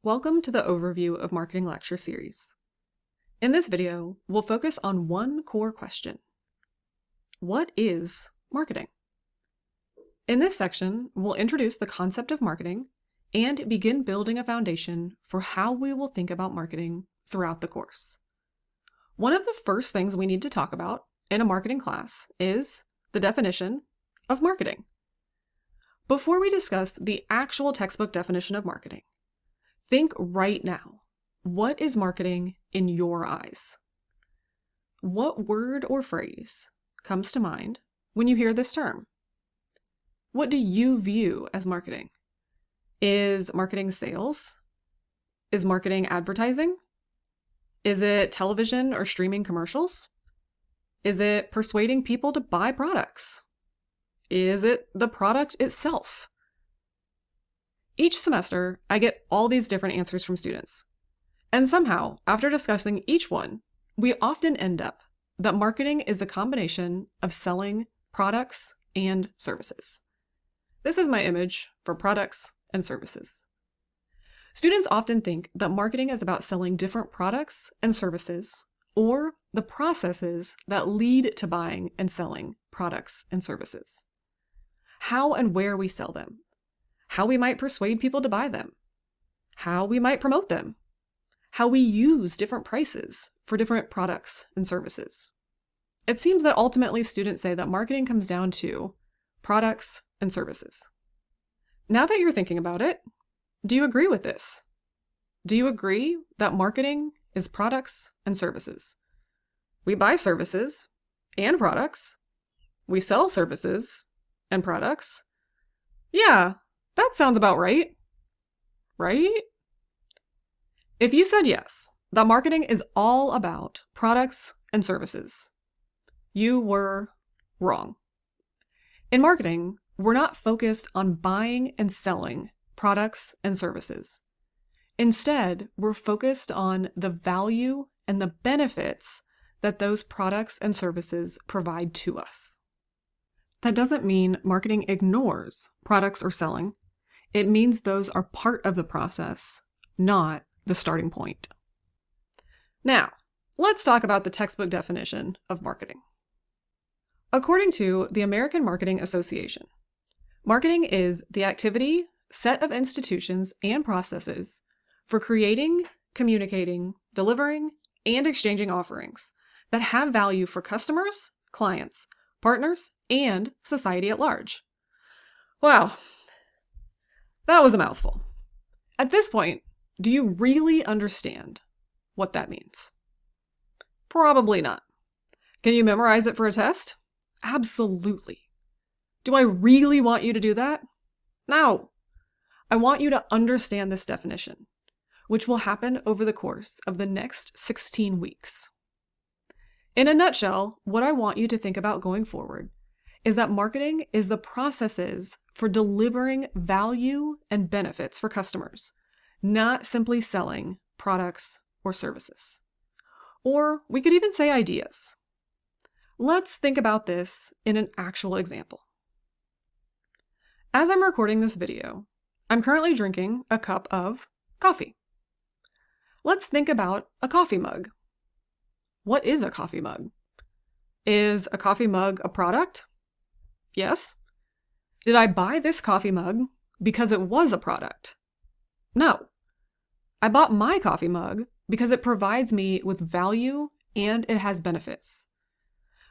Welcome to the Overview of Marketing Lecture Series. In this video, we'll focus on one core question. What is marketing? In this section, we'll introduce the concept of marketing and begin building a foundation for how we will think about marketing throughout the course. One of the first things we need to talk about in a marketing class is the definition of marketing. Before we discuss the actual textbook definition of marketing, think right now, what is marketing in your eyes? What word or phrase comes to mind when you hear this term? What do you view as marketing? Is marketing sales? Is marketing advertising? Is it television or streaming commercials? Is it persuading people to buy products? Is it the product itself? Each semester, I get all these different answers from students. And somehow, after discussing each one, we often end up that marketing is a combination of selling products and services. This is my image for products and services. Students often think that marketing is about selling different products and services, or the processes that lead to buying and selling products and services. How and where we sell them, how we might persuade people to buy them, how we might promote them, how we use different prices for different products and services. It seems that ultimately students say that marketing comes down to products and services. Now that you're thinking about it, do you agree with this? Do you agree that marketing is products and services? We buy services and products. We sell services and products. Yeah, that sounds about right. Right? If you said yes, that marketing is all about products and services, you were wrong. In marketing, we're not focused on buying and selling products and services. Instead, we're focused on the value and the benefits that those products and services provide to us. That doesn't mean marketing ignores products or selling. It means those are part of the process, not the starting point. Now, let's talk about the textbook definition of marketing. According to the American Marketing Association, marketing is the activity, set of institutions, and processes for creating, communicating, delivering, and exchanging offerings that have value for customers, clients, partners, and society at large. Wow, that was a mouthful. At this point, do you really understand what that means? Probably not. Can you memorize it for a test? Absolutely. Do I really want you to do that? No. I want you to understand this definition, which will happen over the course of the next 16 weeks. In a nutshell, what I want you to think about going forward is that marketing is the processes for delivering value and benefits for customers, not simply selling products or services. Or we could even say ideas. Let's think about this in an actual example. As I'm recording this video, I'm currently drinking a cup of coffee. Let's think about a coffee mug. What is a coffee mug? Is a coffee mug a product? Yes. Did I buy this coffee mug because it was a product? No. I bought my coffee mug because it provides me with value and it has benefits.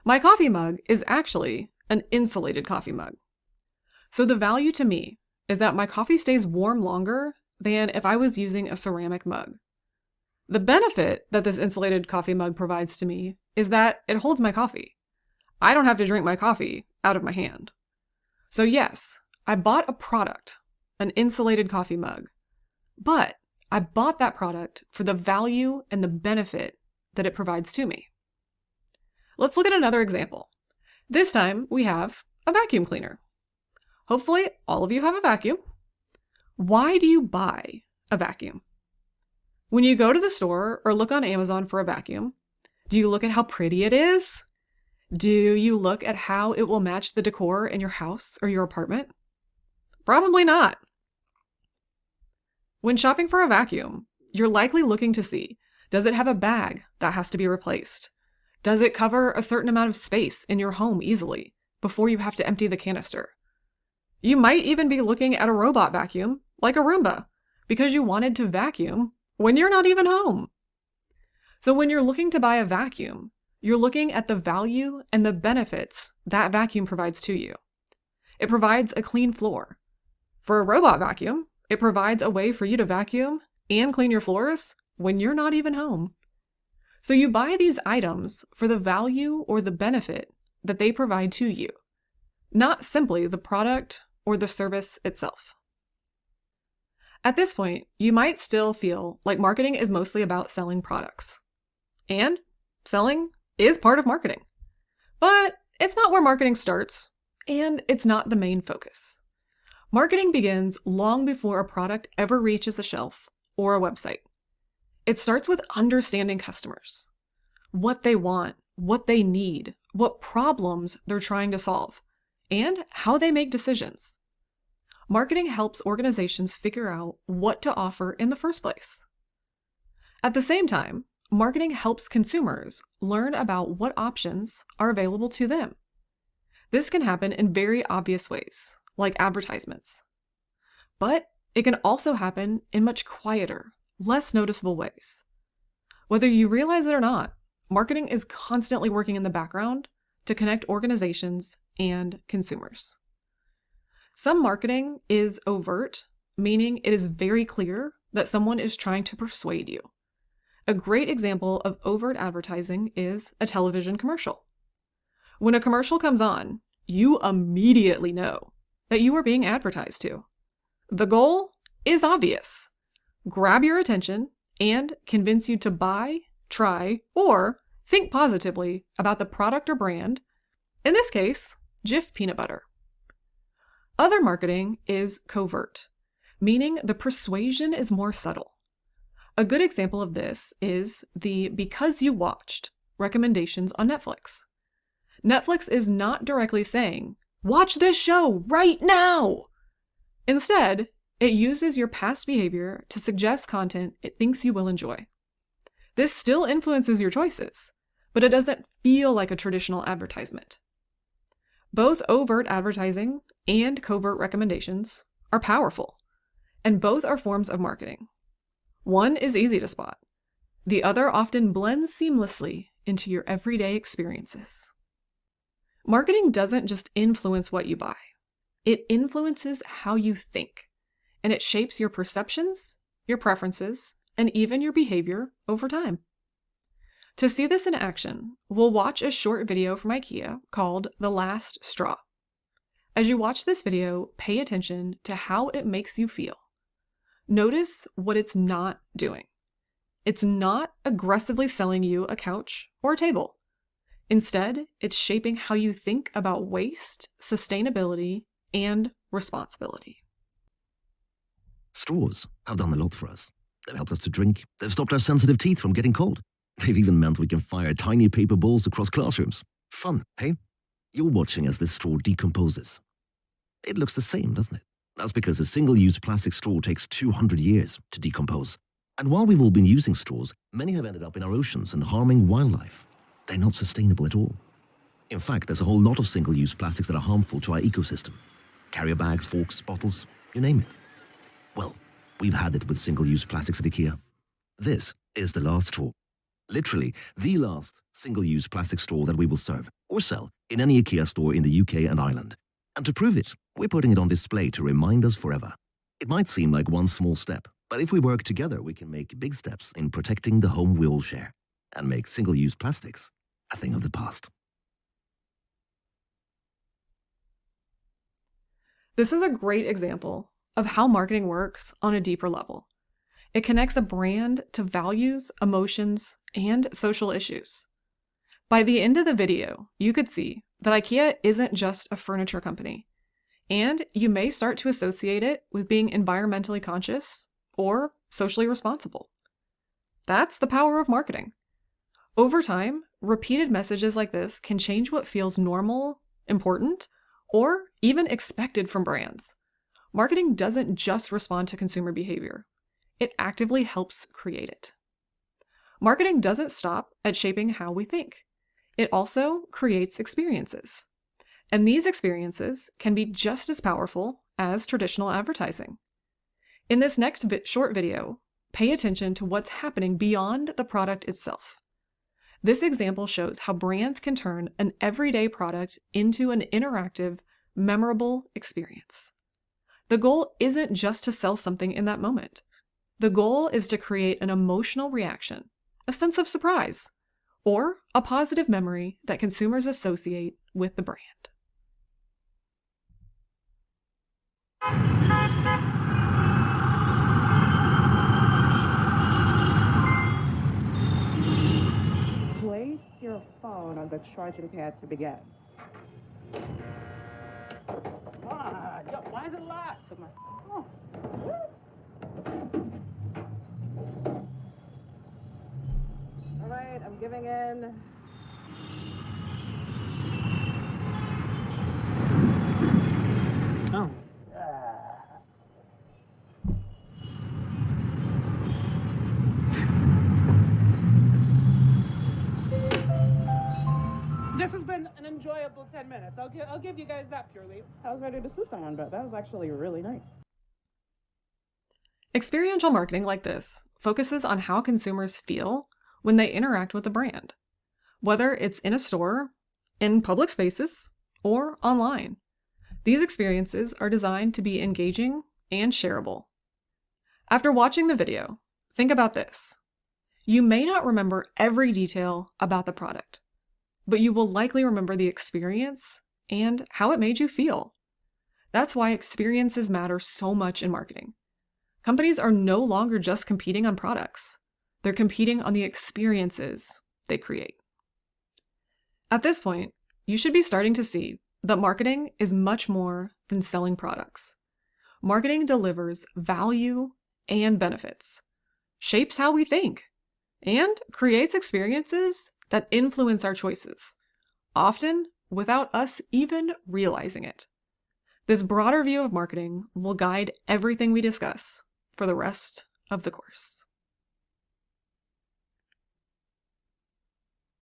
My coffee mug is actually an insulated coffee mug. So the value to me is that my coffee stays warm longer than if I was using a ceramic mug. The benefit that this insulated coffee mug provides to me is that it holds my coffee. I don't have to drink my coffee out of my hand. So yes, I bought a product, an insulated coffee mug, but I bought that product for the value and the benefit that it provides to me. Let's look at another example. This time we have a vacuum cleaner. Hopefully all of you have a vacuum. Why do you buy a vacuum? When you go to the store or look on Amazon for a vacuum, do you look at how pretty it is? Do you look at how it will match the decor in your house or your apartment? Probably not. When shopping for a vacuum, you're likely looking to see, does it have a bag that has to be replaced? Does it cover a certain amount of space in your home easily before you have to empty the canister? You might even be looking at a robot vacuum, like a Roomba, because you wanted to vacuum when you're not even home. So when you're looking to buy a vacuum, you're looking at the value and the benefits that vacuum provides to you. It provides a clean floor. For a robot vacuum, it provides a way for you to vacuum and clean your floors when you're not even home. So you buy these items for the value or the benefit that they provide to you, not simply the product or the service itself. At this point, you might still feel like marketing is mostly about selling products. And selling is part of marketing. But it's not where marketing starts, and it's not the main focus. Marketing begins long before a product ever reaches a shelf or a website. It starts with understanding customers, what they want, what they need, what problems they're trying to solve, and how they make decisions. Marketing helps organizations figure out what to offer in the first place. At the same time, marketing helps consumers learn about what options are available to them. This can happen in very obvious ways, like advertisements. But it can also happen in much quieter, less noticeable ways. Whether you realize it or not, marketing is constantly working in the background to connect organizations and consumers. Some marketing is overt, meaning it is very clear that someone is trying to persuade you. A great example of overt advertising is a television commercial. When a commercial comes on, you immediately know that you are being advertised to. The goal is obvious: grab your attention and convince you to buy, try, or think positively about the product or brand, in this case, Jif peanut butter. Other marketing is covert, meaning the persuasion is more subtle. A good example of this is the because you watched recommendations on Netflix. Netflix is not directly saying, watch this show right now! Instead, it uses your past behavior to suggest content it thinks you will enjoy. This still influences your choices, but it doesn't feel like a traditional advertisement. Both overt advertising and covert recommendations are powerful, and both are forms of marketing. One is easy to spot. The other often blends seamlessly into your everyday experiences. Marketing doesn't just influence what you buy. It influences how you think, and it shapes your perceptions, your preferences, and even your behavior over time. To see this in action, we'll watch a short video from IKEA called The Last Straw. As you watch this video, pay attention to how it makes you feel. Notice what it's not doing. It's not aggressively selling you a couch or a table. Instead, it's shaping how you think about waste, sustainability, and responsibility. Straws have done a lot for us. They've helped us to drink. They've stopped our sensitive teeth from getting cold. They've even meant we can fire tiny paper balls across classrooms. Fun, hey? You're watching as this straw decomposes. It looks the same, doesn't it? That's because a single-use plastic straw takes 200 years to decompose. And while we've all been using straws, many have ended up in our oceans and harming wildlife. They're not sustainable at all. In fact, there's a whole lot of single-use plastics that are harmful to our ecosystem. Carrier bags, forks, bottles, you name it. Well, we've had it with single-use plastics at IKEA. This is the last straw. Literally, the last single-use plastic straw that we will serve or sell in any IKEA store in the UK and Ireland. And to prove it, we're putting it on display to remind us forever. It might seem like one small step, but if we work together, we can make big steps in protecting the home we all share and make single-use plastics a thing of the past. This is a great example of how marketing works on a deeper level. It connects a brand to values, emotions, and social issues. By the end of the video, you could see that IKEA isn't just a furniture company, and you may start to associate it with being environmentally conscious or socially responsible. That's the power of marketing. Over time, repeated messages like this can change what feels normal, important, or even expected from brands. Marketing doesn't just respond to consumer behavior. it actively helps create it. Marketing doesn't stop at shaping how we think. It also creates experiences. And these experiences can be just as powerful as traditional advertising. In this next short video, pay attention to what's happening beyond the product itself. This example shows how brands can turn an everyday product into an interactive, memorable experience. The goal isn't just to sell something in that moment. The goal is to create an emotional reaction, a sense of surprise, or a positive memory that consumers associate with the brand. Place your phone on the charging pad to begin. Come on, yo, why is it locked? Took my phone. All right, I'm giving in. Oh. This has been an enjoyable 10 minutes. I'll give you guys that purely. I was ready to sue someone, but that was actually really nice. Experiential marketing like this focuses on how consumers feel when they interact with a brand, whether it's in a store, in public spaces, or online. These experiences are designed to be engaging and shareable. After watching the video, think about this. You may not remember every detail about the product, but you will likely remember the experience and how it made you feel. That's why experiences matter so much in marketing. Companies are no longer just competing on products. They're competing on the experiences they create. At this point, you should be starting to see that marketing is much more than selling products. Marketing delivers value and benefits, shapes how we think, and creates experiences that influence our choices, often without us even realizing it. This broader view of marketing will guide everything we discuss for the rest of the course.